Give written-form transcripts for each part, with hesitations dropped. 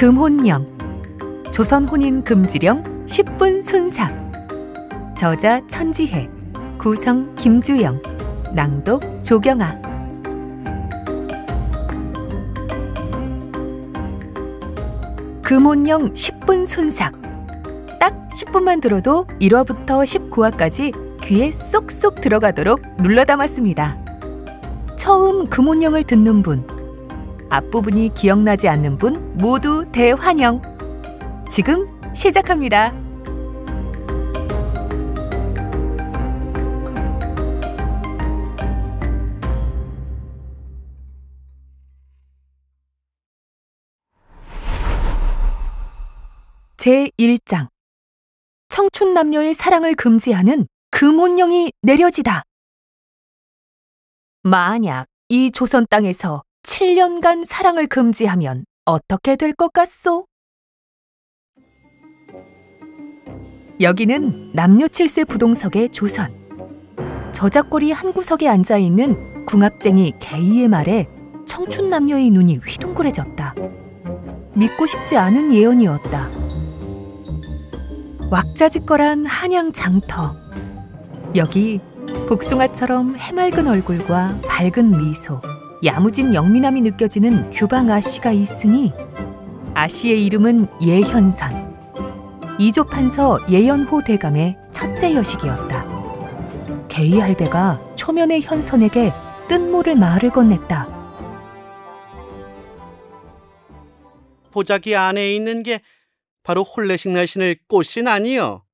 금혼령, 조선 혼인 금지령 10분 순삭. 저자 천지혜, 구성 김주영, 낭독 조경아. 금혼령 10분 순삭. 딱 10분만 들어도 1화부터 19화까지 귀에 쏙쏙 들어가도록 눌러 담았습니다. 처음 금혼령을 듣는 분, 앞부분이 기억나지 않는 분 모두 대환영. 지금 시작합니다. 제1장. 청춘 남녀의 사랑을 금지하는 금혼령이 내려지다. 만약 이 조선 땅에서 7년간 사랑을 금지하면 어떻게 될 것 같소? 여기는 남녀칠세 부동석의 조선. 저작거리 한 구석에 앉아있는 궁합쟁이 개이의 말에 청춘 남녀의 눈이 휘둥그레졌다. 믿고 싶지 않은 예언이었다. 왁자지껄한 한양 장터. 여기 복숭아처럼 해맑은 얼굴과 밝은 미소, 야무진 영민함이 느껴지는 규방 아씨가 있으니 아씨의 이름은 예현선. 이조판서 예연호 대감의 첫째 여식이었다. 개이 할배가 초면의 현선에게 뜬모를 말을 건넸다. 보자기 안에 있는 게 바로 홀레식 날 신을 꽃신 아니요?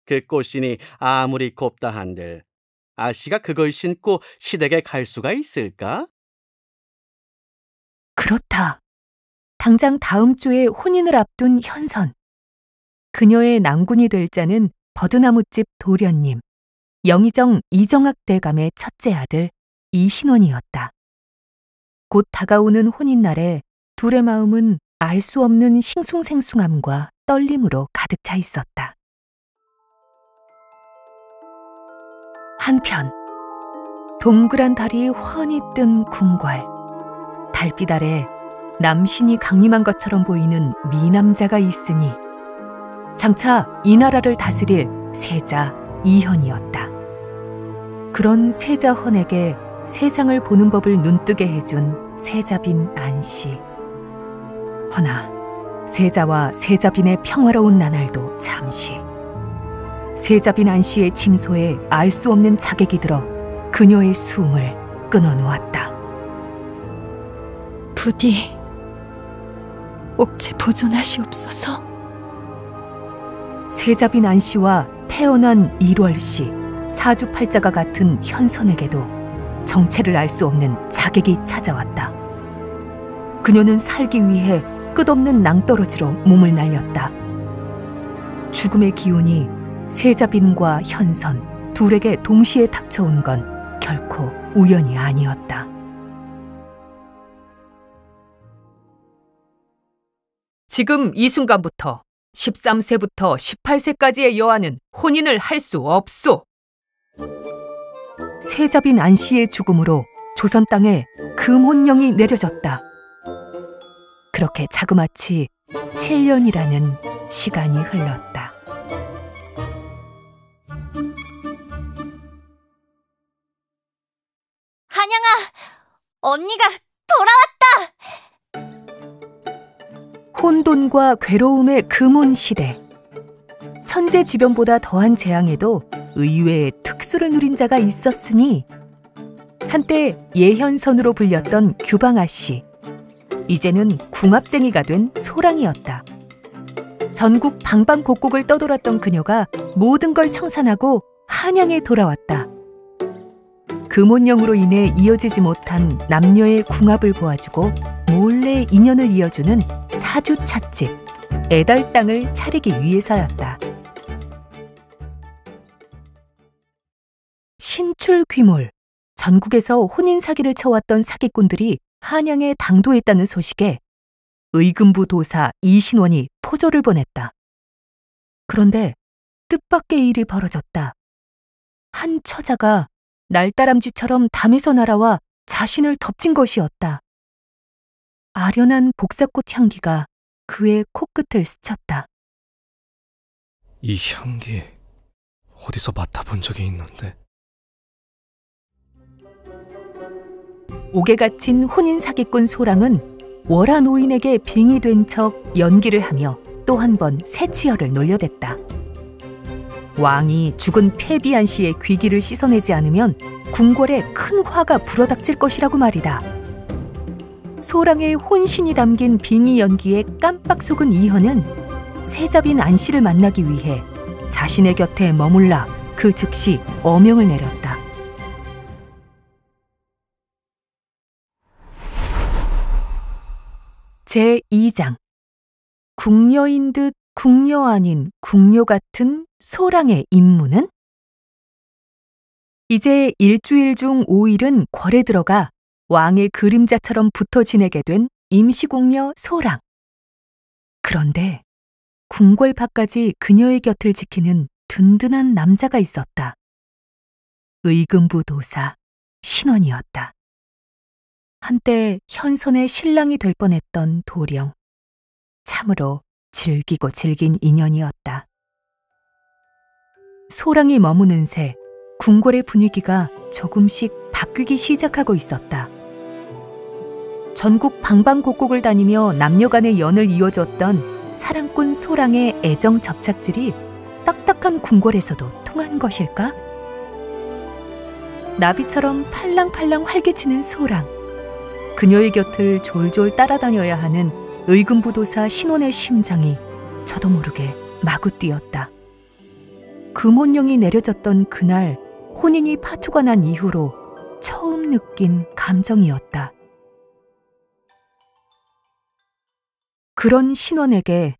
그 꽃신이 아무리 곱다 한들 아씨가 그걸 신고 시댁에 갈 수가 있을까? 그렇다. 당장 다음 주에 혼인을 앞둔 현선. 그녀의 낭군이 될 자는 버드나무집 도련님, 영의정 이정학 대감의 첫째 아들 이신원이었다. 곧 다가오는 혼인날에 둘의 마음은 알 수 없는 싱숭생숭함과 떨림으로 가득 차 있었다. 한편 동그란 달이 훤히 뜬 궁궐. 달빛 아래 남신이 강림한 것처럼 보이는 미남자가 있으니 장차 이 나라를 다스릴 세자 이현이었다. 그런 세자 헌에게 세상을 보는 법을 눈뜨게 해준 세자빈 안씨. 허나 세자와 세자빈의 평화로운 나날도 잠시. 세자빈 안씨의 침소에 알 수 없는 자객이 들어 그녀의 숨을 끊어놓았다. 부디 옥체 보존하시옵소서. 세자빈 안씨와 태어난 1월씨, 사주팔자가 같은 현선에게도 정체를 알 수 없는 자객이 찾아왔다. 그녀는 살기 위해 끝없는 낭떠러지로 몸을 날렸다. 죽음의 기운이 세자빈과 현선 둘에게 동시에 닥쳐온 건 결코 우연이 아니었다. 지금 이 순간부터 13세부터 18세까지의 여아는 혼인을 할 수 없소. 세자빈 안씨의 죽음으로 조선 땅에 금혼령이 내려졌다. 그렇게 자그마치 7년이라는 시간이 흘렀다. 한양아, 언니가 돌아왔다! 혼돈과 괴로움의 금혼 시대. 천재지변보다 더한 재앙에도 의외의 특수를 누린 자가 있었으니 한때 예현선으로 불렸던 규방아씨, 이제는 궁합쟁이가 된 소랑이었다. 전국 방방곡곡을 떠돌았던 그녀가 모든 걸 청산하고 한양에 돌아왔다. 금혼령으로 인해 이어지지 못한 남녀의 궁합을 보아주고 몰래 인연을 이어주는 사주 찻집, 애달땅을 차리기 위해서였다. 신출귀몰, 전국에서 혼인 사기를 쳐왔던 사기꾼들이 한양에 당도했다는 소식에 의금부 도사 이신원이 포조를 보냈다. 그런데 뜻밖의 일이 벌어졌다. 한 처자가 날다람쥐처럼 담에서 날아와 자신을 덮친 것이었다. 아련한 복사꽃 향기가 그의 코끝을 스쳤다. 이 향기 어디서 맡아본 적이 있는데. 옥에 갇힌 혼인 사기꾼 소랑은 월하 노인에게 빙의 된 척 연기를 하며 또 한 번 새치열을 놀려댔다. 왕이 죽은 패비한 씨의 귀기를 씻어내지 않으면 궁궐에 큰 화가 불어닥칠 것이라고 말이다. 소랑의 혼신이 담긴 빙의 연기에 깜빡 속은 이현은 세자빈 안씨를 만나기 위해 자신의 곁에 머물라 그 즉시 어명을 내렸다. 제2장. 궁녀인 듯 궁녀 아닌 궁녀 같은 소랑의 임무는? 이제 일주일 중 5일은 궐에 들어가 왕의 그림자처럼 붙어 지내게 된 임시궁녀 소랑. 그런데 궁궐 밖까지 그녀의 곁을 지키는 든든한 남자가 있었다. 의금부 도사 신원이었다. 한때 현선의 신랑이 될 뻔했던 도령. 참으로 즐기고 즐긴 인연이었다. 소랑이 머무는 새 궁궐의 분위기가 조금씩 바뀌기 시작하고 있었다. 전국 방방곡곡을 다니며 남녀간의 연을 이어줬던 사랑꾼 소랑의 애정 접착질이 딱딱한 궁궐에서도 통한 것일까? 나비처럼 팔랑팔랑 활개치는 소랑. 그녀의 곁을 졸졸 따라다녀야 하는 의금부 도사 신원의 심장이 저도 모르게 마구 뛰었다. 금혼령이 내려졌던 그날 혼인이 파토가 난 이후로 처음 느낀 감정이었다. 그런 신원에게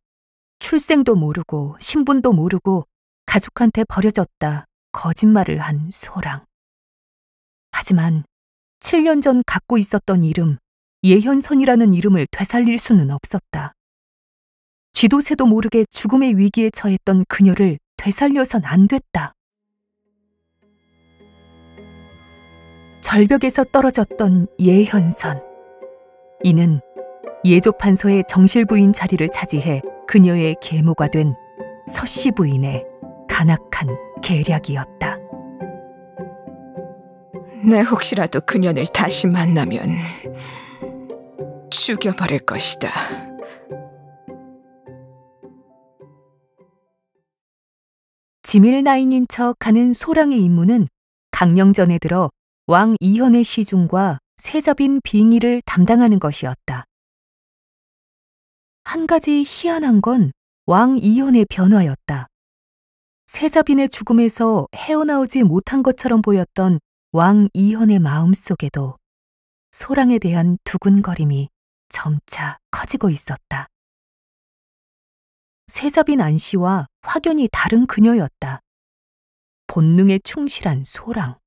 출생도 모르고 신분도 모르고 가족한테 버려졌다 거짓말을 한 소랑. 하지만 7년 전 갖고 있었던 이름 예현선이라는 이름을 되살릴 수는 없었다. 쥐도 새도 모르게 죽음의 위기에 처했던 그녀를 되살려선 안 됐다. 절벽에서 떨어졌던 예현선. 이는 예조판서의 정실부인 자리를 차지해 그녀의 계모가 된 서씨 부인의 간악한 계략이었다. 내 혹시라도 그녀를 다시 만나면 죽여버릴 것이다. 지밀나인인 척하는 소랑의 임무는 강령전에 들어 왕 이현의 시중과 세자빈 빙의를 담당하는 것이었다. 한 가지 희한한 건 왕 이현의 변화였다. 세자빈의 죽음에서 헤어나오지 못한 것처럼 보였던 왕 이현의 마음속에도 소랑에 대한 두근거림이 점차 커지고 있었다. 세자빈 안씨와 확연히 다른 그녀였다. 본능에 충실한 소랑.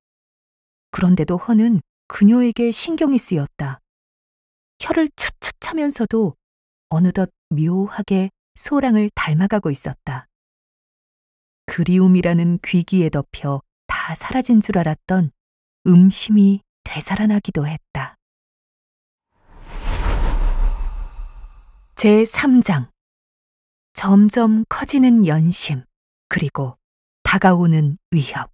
그런데도 허는 그녀에게 신경이 쓰였다. 혀를 추추 차면서도 어느덧 묘하게 소랑을 닮아가고 있었다. 그리움이라는 귀기에 덮여 다 사라진 줄 알았던 음심이 되살아나기도 했다. 제3장. 점점 커지는 연심, 그리고 다가오는 위협.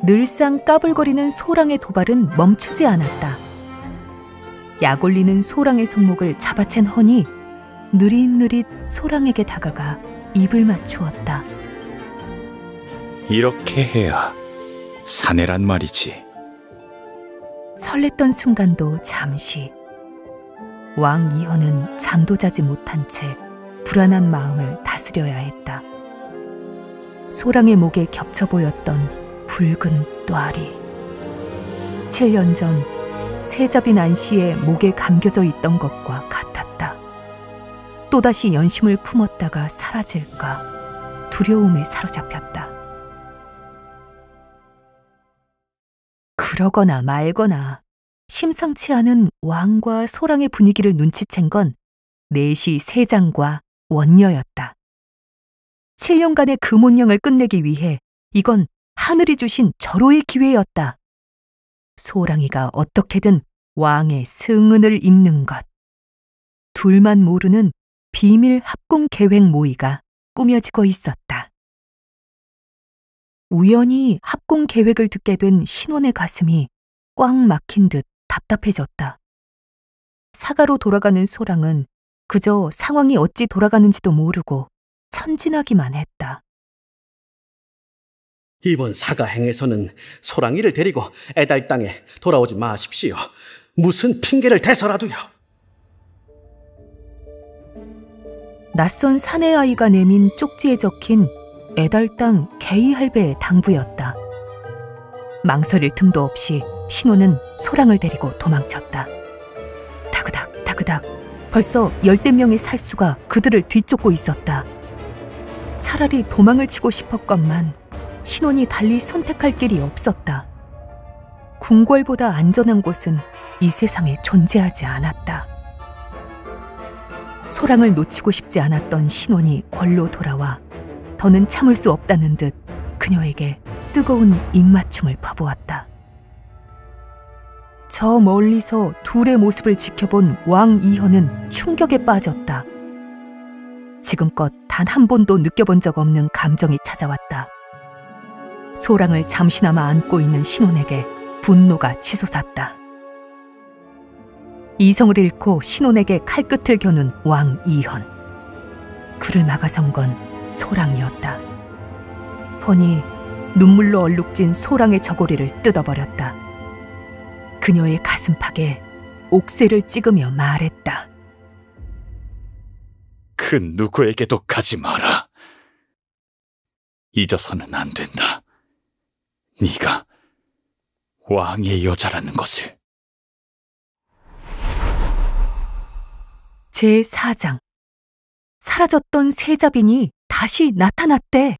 늘상 까불거리는 소랑의 도발은 멈추지 않았다. 약 올리는 소랑의 손목을 잡아챈 허니 느릿느릿 소랑에게 다가가 입을 맞추었다. 이렇게 해야 사내란 말이지. 설렜던 순간도 잠시. 왕 이현은 잠도 자지 못한 채 불안한 마음을 다스려야 했다. 소랑의 목에 겹쳐 보였던 붉은 또아리. 7년 전 세자빈 안씨의 목에 감겨져 있던 것과 같았다. 또다시 연심을 품었다가 사라질까 두려움에 사로잡혔다. 그러거나 말거나 심상치 않은 왕과 소랑의 분위기를 눈치챈 건 내시 세장과 원녀였다. 7년간의 금혼령을 끝내기 위해 이건 하늘이 주신 절호의 기회였다. 소랑이가 어떻게든 왕의 승은을 입는 것. 둘만 모르는 비밀 합궁 계획 모의가 꾸며지고 있었다. 우연히 합궁 계획을 듣게 된 신혼의 가슴이 꽉 막힌 듯 답답해졌다. 사가로 돌아가는 소랑은 그저 상황이 어찌 돌아가는지도 모르고 천진하기만 했다. 이번 사가행에서는 소랑이를 데리고 애달 땅에 돌아오지 마십시오. 무슨 핑계를 대서라도요. 낯선 사내 아이가 내민 쪽지에 적힌 애달 땅 개이 할배의 당부였다. 망설일 틈도 없이 신호는 소랑을 데리고 도망쳤다. 다그닥 다그닥 벌써 10대 명의 살수가 그들을 뒤쫓고 있었다. 차라리 도망을 치고 싶었건만 신혼이 달리 선택할 길이 없었다. 궁궐보다 안전한 곳은 이 세상에 존재하지 않았다. 소랑을 놓치고 싶지 않았던 신혼이 궐로 돌아와 더는 참을 수 없다는 듯 그녀에게 뜨거운 입맞춤을 퍼부었다. 저 멀리서 둘의 모습을 지켜본 왕 이현은 충격에 빠졌다. 지금껏 단 한 번도 느껴본 적 없는 감정이 찾아왔다. 소랑을 잠시나마 안고 있는 신혼에게 분노가 치솟았다. 이성을 잃고 신혼에게 칼끝을 겨눈 왕 이현. 그를 막아선 건 소랑이었다. 펀이 눈물로 얼룩진 소랑의 저고리를 뜯어버렸다. 그녀의 가슴팍에 옥새를 찍으며 말했다. 그 누구에게도 가지 마라. 잊어서는 안 된다. 네가 왕의 여자라는 것을. 제4장. 사라졌던 세자빈이 다시 나타났대.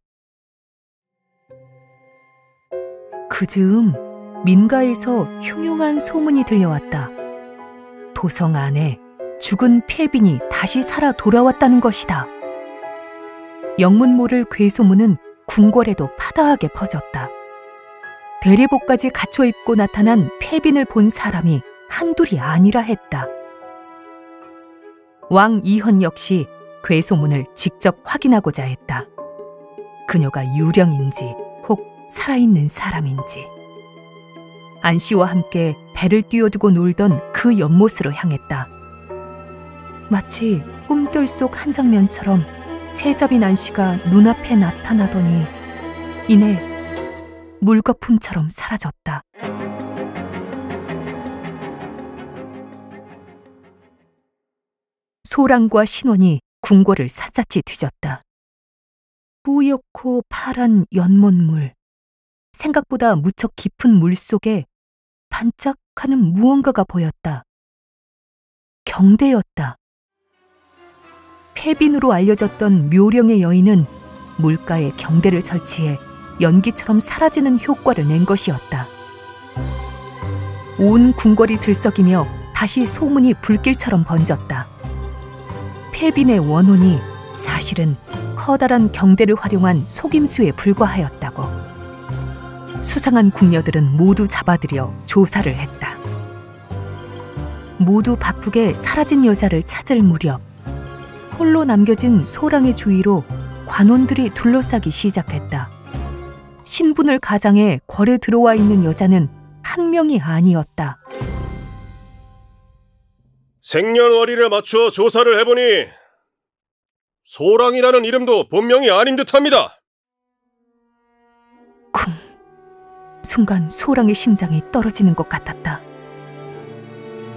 그 즈음 민가에서 흉흉한 소문이 들려왔다. 도성 안에 죽은 폐빈이 다시 살아 돌아왔다는 것이다. 영문 모를 괴소문은 궁궐에도 파다하게 퍼졌다. 대리복까지 갖춰 입고 나타난 폐빈을 본 사람이 한둘이 아니라 했다. 왕 이현 역시 괴소문을 직접 확인하고자 했다. 그녀가 유령인지 혹 살아있는 사람인지. 안씨와 함께 배를 띄워두고 놀던 그 연못으로 향했다. 마치 꿈결 속 한 장면처럼 세자빈 안씨가 눈앞에 나타나더니 이내 물거품처럼 사라졌다. 소랑과 신혼이 궁궐을 샅샅이 뒤졌다. 뿌옇고 파란 연못물. 생각보다 무척 깊은 물 속에 반짝하는 무언가가 보였다. 경대였다. 폐빈으로 알려졌던 묘령의 여인은 물가에 경대를 설치해 연기처럼 사라지는 효과를 낸 것이었다. 온 궁궐이 들썩이며 다시 소문이 불길처럼 번졌다. 폐빈의 원혼이 사실은 커다란 경대를 활용한 속임수에 불과하였다고. 수상한 궁녀들은 모두 잡아들여 조사를 했다. 모두 바쁘게 사라진 여자를 찾을 무렵 홀로 남겨진 소랑의 주위로 관원들이 둘러싸기 시작했다. 신분을 가장해 궐에 들어와 있는 여자는 한 명이 아니었다. 생년월일에 맞추어 조사를 해보니 소랑이라는 이름도 본명이 아닌 듯합니다. 쿵! 순간 소랑의 심장이 떨어지는 것 같았다.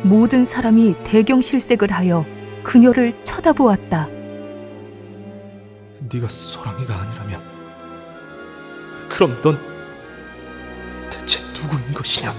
모든 사람이 대경실색을 하여 그녀를 쳐다보았다. 네가 소랑이가 아니라면 그럼 넌 대체 누구인 것이냐?